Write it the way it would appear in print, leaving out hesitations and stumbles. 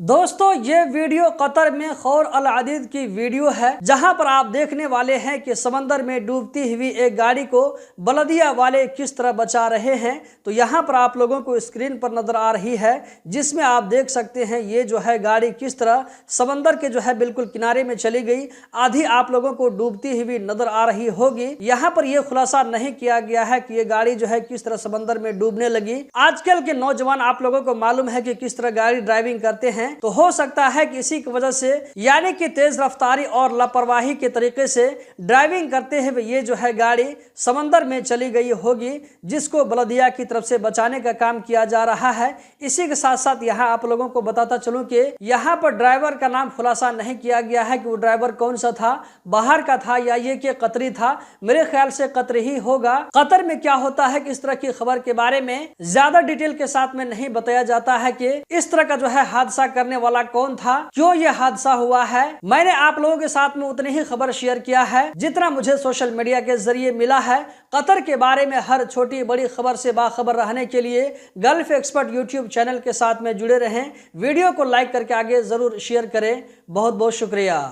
दोस्तों ये video Qatar में खौर अल अदीद की वीडियो है, जहां पर आप देखने वाले हैं कि समंदर में डूबती हुई एक गाड़ी को बलदिया वाले किस तरह बचा रहे हैं। तो यहां पर आप लोगों को स्क्रीन पर नजर आ रही है, जिसमें आप देख सकते हैं ये जो है गाड़ी किस तरह समंदर के जो है बिल्कुल किनारे में चली गई। आधी आप लोगों को डूबती हुई नजर आ रही होगी। यहाँ पर यह खुलासा नहीं किया गया है कि ये गाड़ी जो है किस तरह समंदर में डूबने लगी। आजकल के नौजवान आप लोगों को मालूम है कि किस तरह गाड़ी ड्राइविंग करते हैं, तो हो सकता है कि इसी की वजह से यानी कि तेज रफ्तारी और लापरवाही के तरीके से ड्राइविंग करते हुए ये जो है गाड़ी समंदर में चली गई होगी, जिसको बलदिया की तरफ से बचाने का काम किया जा रहा है। इसी के साथ साथ यहाँ आप लोगों को बताता चलूं कि यहाँ पर ड्राइवर का नाम खुलासा नहीं किया गया है कि वो ड्राइवर कौन सा था, बाहर का था या ये कि कतरी था। मेरे ख्याल से कतरी ही होगा। कतर में क्या होता है कि इस तरह की खबर के बारे में ज्यादा डिटेल के साथ में नहीं बताया जाता है कि इस तरह का जो है हादसा करने वाला कौन था, क्यों ये हादसा हुआ है। मैंने आप लोगों के साथ में उतनी ही खबर शेयर किया है जितना मुझे सोशल मीडिया के जरिए मिला है। कतर के बारे में हर छोटी बड़ी खबर से बाखबर रहने के लिए गल्फ एक्सपर्ट यूट्यूब चैनल के साथ में जुड़े रहें। वीडियो को लाइक करके आगे जरूर शेयर करें। बहुत बहुत शुक्रिया।